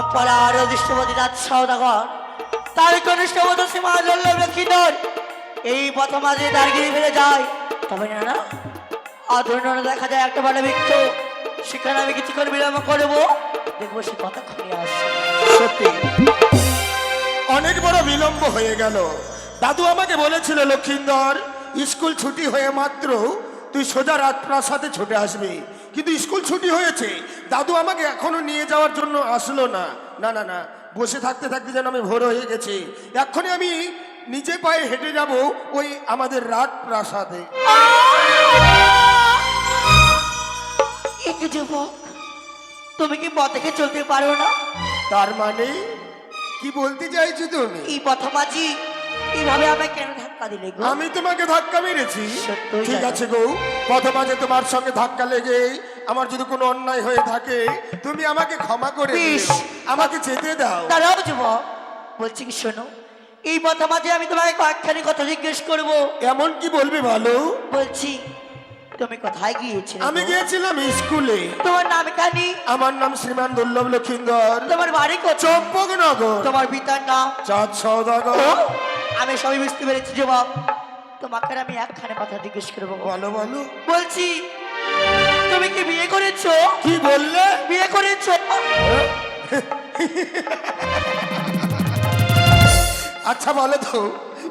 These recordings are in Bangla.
চম্পলার দৃষ্টপতি রাজ সৌদাগর তার কনিষ্ঠবধূ সীমা লক্ষ্মীধর এই পথমাঝে দাঁড়িয়ে ফেলে যায়। তবে না না অধন্য দেখা যায় একটা বড় বৃক্ষ, সেখানে আমি কিছুক্ষণ বিলম্ব করবো, দেখবো সে কতক্ষণে আসছে। সত্যি অনেক বড় বিলম্ব হয়ে গেল। দাদু আমাকে বলেছিল লক্ষিন্দর স্কুল ছুটি হয়ে মাত্র তুই সোজা রাজপ্রাসাদে ছুটে আসবি, কিন্তু স্কুল ছুটি হয়েছে, দাদু আমাকে এখনো নিয়ে যাওয়ার জন্য আসলো না। না না না, বসে থাকতে থাকতে যেন আমি ভোর হয়ে গেছি। এখনই আমি নিজে পায়ে হেঁটে যাব ওই আমাদের রাজপ্রাসাদে। কি যুবক, তুমি কি পথ থেকে চলতে পারো না? তার মানে কি বলতে চাইছো তুমি? এই পথমাঝি এইভাবে আমায় কেন ধাক্কা দিলে গো? আমি তোমাকে ধাক্কা মেরেছি? সত্যই ঠিক জানি। আছে গো, পথে মাঝে তোমার সঙ্গে ধাক্কা লেগে আমার যদি কোনো অন্যায় হয়ে থাকে তুমি আমাকে ক্ষমা করে দিও, বেশ। আমাকে যেতে দাও। দাঁড়াও যুবক, বলছি কি শোনো, এই পথমাঝে আমি তোমাকে কয়েকখানি কথা জিজ্ঞেস করবো। এমন কি বলবে ভালো? বলছি তুমি কোথায় গিয়েছিলে? আমি গিয়েছিলাম স্কুলে। তোমার নাম কানি? আমার নাম শ্রীমান দুর্লভ লক্ষিন্দর। তোমার বাড়ি কোথায়? চম্পকনগর। তোমার পিতার নাম? চাঁদ সওদাগর। ও, আমি সবই বুঝতে পেরেছি যুবক, তোমাকে আমি একখানে কথা জিজ্ঞেস করবো। বলো বলো। বলছি তুমি কি বিয়ে করেছো? কি বললে? বিয়ে করেছো? আচ্ছা বলো তো,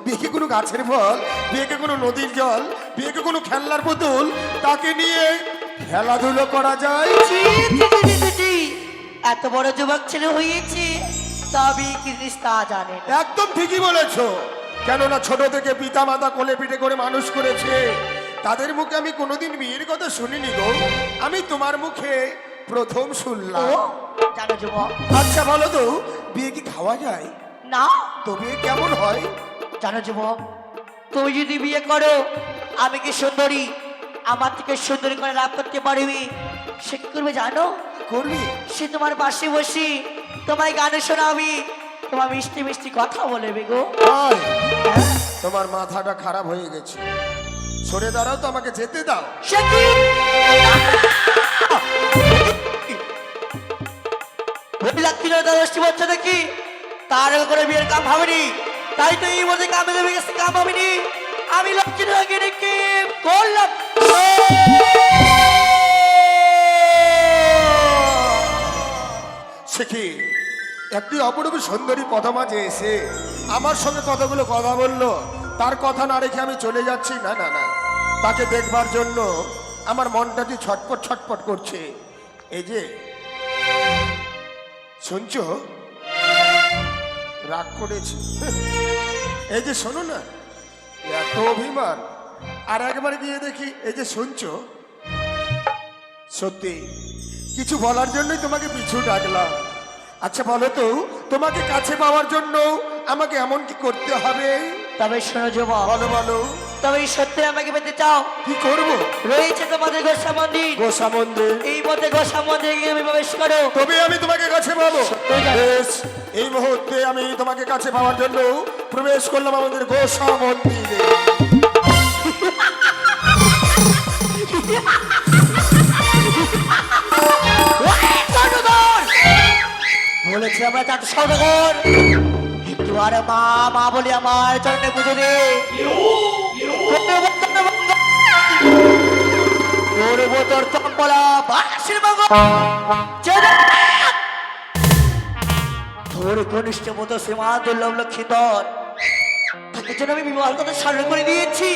বিয়ে কোনো গাছের ফল, বিয়ে কোনো নদীর জল, বিয়ে কোনো খেলনার পুতুল, তাকে নিয়ে খেলাধুলো করা যায়? ছি, ছি, ছি, ছি, ছি, ছি। এত বড় যুবক ছেলে হয়েছে তবে কি জিনিস তা জানে না। একদম ঠিকই বলেছো, কেননা ছোট থেকে পিতা মাতা কোলে পিঠে করে মানুষ করেছে, তাদের মুখে আমি কোনোদিন বিয়ের কথা শুনিনি গো, আমি তোমার মুখে প্রথম ও, শুনলাম। জানো যুবক, আচ্ছা বলো তো, বিয়ে কি খাওয়া যায়? না তো বিয়ে কেমন হয়? জানো যুবক, তুমি যদি বিয়ে করো আমি কি সুন্দরী, আমার থেকে সুন্দরী করে লাভ করতে পারবি, সে কি করবে জানো? করবি? সে তোমার পাশে বসি তোমায় গানে শোনাবি, তোমার মিষ্টি মিষ্টি কথা বলবে গো। হয়, হ্যাঁ? তোমার মাথাটা খারাপ হয়ে গেছে, সরে দাঁড়াও তো, আমাকে যেতে দাও। সে কি? লাগছিল দশটি বছর দেখি তার আগে করে বিয়ের কাম হবেনি, তাই তো এই মধ্যে কামে দেবে গেছে, কাম হবেনি। আমি লক্ষ্মী আগে রেখে করলাম। সে কি একটি অপরূপ সুন্দরী পথ মাঝে এসে আমার সঙ্গে কতগুলো কথা বললো, তার কথা না রেখে আমি চলে যাচ্ছি? না না না, তাকে দেখবার জন্য আমার মনটা যে ছটপট ছটপট করছে। এই যে শুনছো, রাগ করেছি, এই যে শোনো না, এত অভিমান, আর একবার গিয়ে দেখি, এই যে শুনছো, সত্যি কিছু বলার জন্যই তোমাকে পিছু ডাকলাম। আচ্ছা বলো তো, তোমাকে কাছে পাওয়ার জন্য আমাকে এমন কি করতে হবে? তবে শোনো যুবক, বলো বলো। তবে সত্যি আমাকে পেতে চাও? কি করব? রয়েছে তোমাদের গোসা মন্দির, গোসা মন্দির। এই মধ্যে গোসা মন্দিরে গিয়ে আমি প্রবেশ করো, তবে আমি তোমাকে কাছে পাবো। সত্যই জানি। বেশ, এই মুহূর্তে আমি তোমাকে কাছে পাওয়ার জন্য প্রবেশ করলাম আমাদের গোসা মন্দিরে। বলেছি আমরা চার সৌদাগর, কিন্তু আর মা মা বলে আমার চরণে পুজো দে। করব তোর চম্পলা বাসের মঙ্গল। তোর ঘনিষ্ঠ মতো সীমা দুর্লভ লক্ষ্মীধর, তাকে জন্য আমি বিবাহ কথা স্মরণ করে দিয়েছি,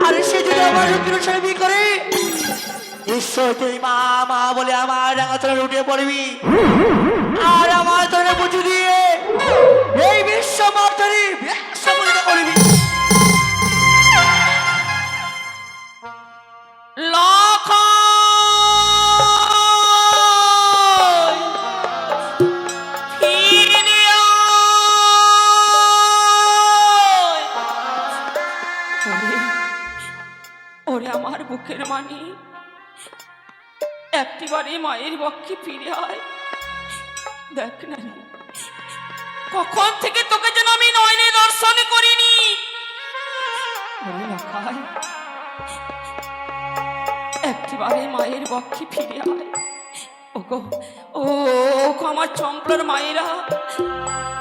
আর সে যদি আমার লক্ষ্মীর সঙ্গে বিয়ে করে, ঈশ্বর তুই মা মা বলে আমার রাঙা চরণে উঠে পড়বি, আর আমার চরণে পুজো দিয়ে এই বিশ্ব মাতারি বিশ্বপূজিত করবি। ওরে আমার বুকের মানি, একটিবারে মায়ের বক্ষে ফিরে আয়। দেখ না রে, কখন থেকে তোকে যেন আমি নয়নে দর্শন করিনি। ওরে রাখাল, একটিবারে মায়ের বক্ষে ফিরে আয়। ওগো ও ওগো আমার চম্পলার মায়েরা,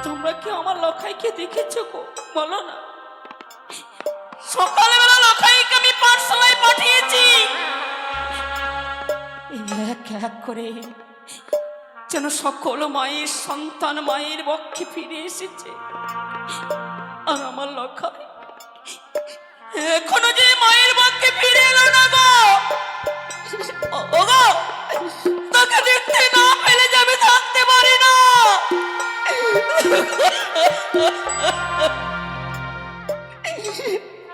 তোমরা কি আমার লখাইকে দেখেছো গো? বলো না। সকালবেলা লখাইকে আমি পাঠশালায় পাঠিয়েছি, এক এক করে যেন সকল মায়ের সন্তান মায়ের বক্ষে ফিরে এসেছে। আর আমার লখাই এখনো যে মায়ের বক্ষে ফিরে এলো না গো। ওগো, তোকে দেখতে না পেলে যে আমি থাকতে পারি না।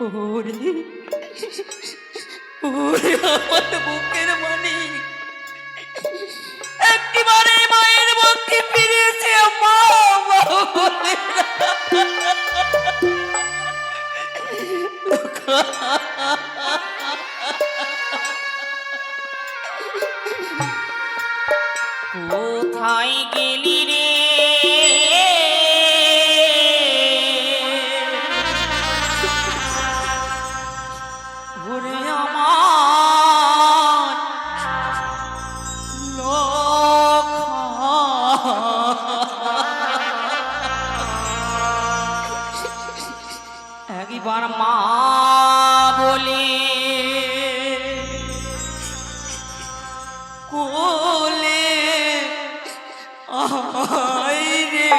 ওরে ওরে আমার বুকের মানি, একটিবারে মায়ের বক্ষে ফিরেছে মা মা বলে। কোথায় গেলি রে ওরে আমার একবার মা বলে কোলে আয় রে।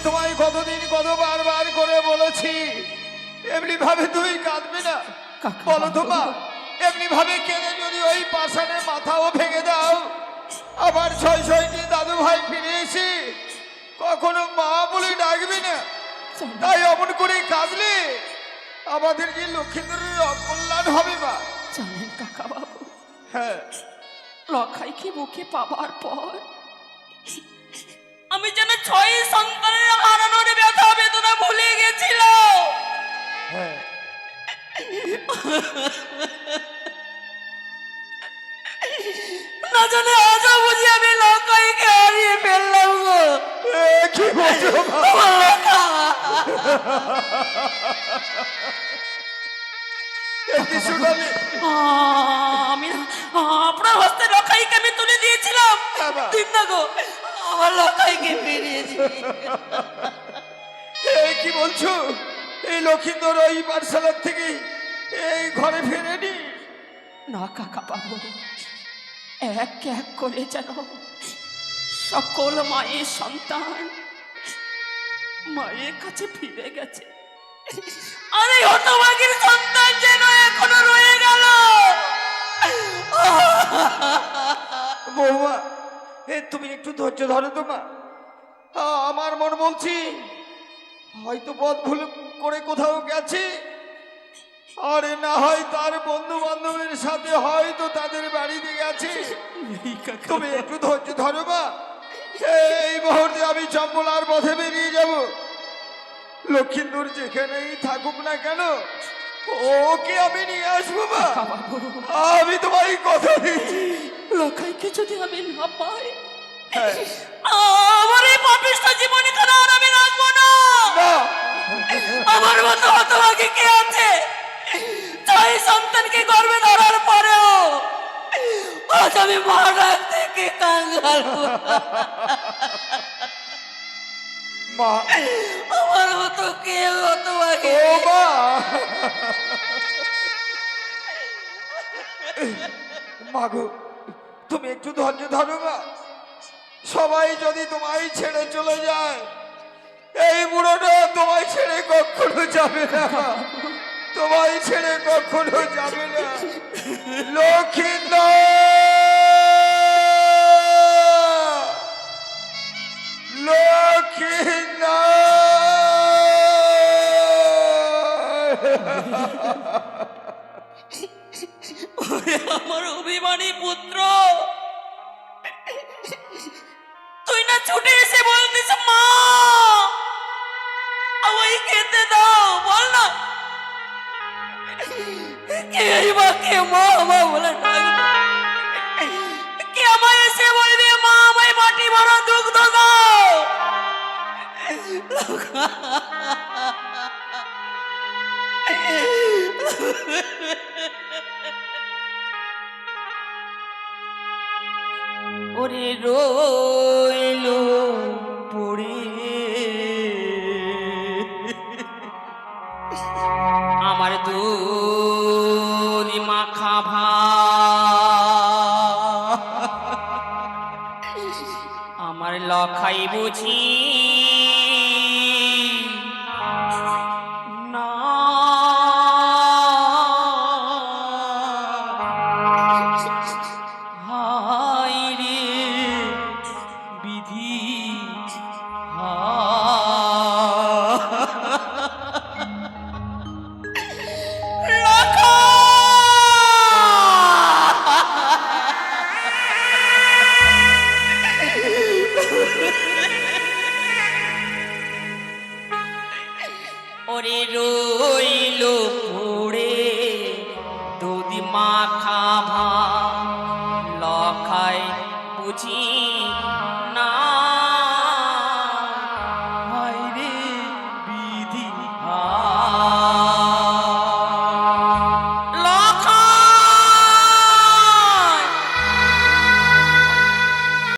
তোমায় কতদিন কতবার বার করে বলেছি এমনি ভাবে তুমি কাঁদবে না। কাকা বলো তো মা, বাবু। এমনি ভাবে কেঁদে যদি ওই পাষাণে মাথাও ভেঙে দাও, আবার ছয় ছয়টি দাদু ভাই ফিরে এসে কখনো মা বলে ডাকবে না। তাই অমন করে কাঁদলে আমাদের যে লক্ষ্মীন্দরের অকল্যাণ হবে মা। জানেন কাকা বাবু, হ্যাঁ, লখাইকে বুকে পাবার পর আমি যেন 6 সন্তানের হারানোর ব্যথা বেদনা ভুলে গেছিল। হ্যাঁ, না জানে আজও বুঝি আমি লখাইকে হারিয়ে ফেললাম গো। এ কি বলছো মা? আমার লখা। একটি শুনালি আমি আপনার হস্তে লখাইকে আমি তুলে দিয়েছিলাম। বাবা। দিন না গো, আমার লখাইকে ফিরিয়ে দিন। কি বলছো? এই লক্ষিন্দর ওই পাঠশালার থেকে এই ঘরে ফেরেনি? না কাকা বাবু, এক এক করে যেন সকল মায়ের সন্তান মায়ের কাছে ফিরে গেছে, আর এই হতভাগীর সন্তান যেন এখনো রয়ে গেল। বৌমা, তুমি একটু ধৈর্য ধরো তো মা। আমার মন বলছি হয়তো পথ ভুল করে কোথাও গেছে, আর না হয় তার বন্ধু বান্ধবের সাথে হয়তো তাদের বাড়িতে গেছে। তুমি একটু ধৈর্য ধরো মা। এই মুহূর্তে আমি চম্পলার পথে বেরিয়ে যাব। লক্ষিন্দর যেখানেই থাকুক না কেন, ওকে আমি নিয়ে আসবো মা। বাবু, আমি তোমায় কথা দিচ্ছি। লখাইকে যদি আমি না পাই, হ্যাঁ। আমার এই পাপিষ্ঠ জীবনে কেন আর আমি রাখবো না। না, আমার মতো হতভাগী কে আছে? 6 সন্তানকে গর্ভে ধরার পরেও আজ আমি মারা থেকে কাঙ্গাল। মা, আমার মতো কেউ হতভাগী ও মা, মাগো তুমি একটু ধৈর্য ধরো মা। সবাই যদি তোমায় ছেড়ে চলে যায়, এই বুড়োটা তোমায় ছেড়ে কখনো যাবে না। তোমায় ছেড়ে কখনো যাবে না। লক্ষিন্দর, ওরে আমার অভিমানী পুত্র, তুই না ছুটে এসে বলতিস মা আমায় খেতে দাও, বল না কে বা কে মা মা বলে ডাকবে? কে আমায় এসে বলবে মা আমায় মাটি ভরা দুগ্ধ দাও? ওরে রইল পড়ে আমার দুধ মাখা আমার লখাই বুঝি না হায় রে বিধি ওরে রইল পড়ে দুধ মাখা লখাই বুঝি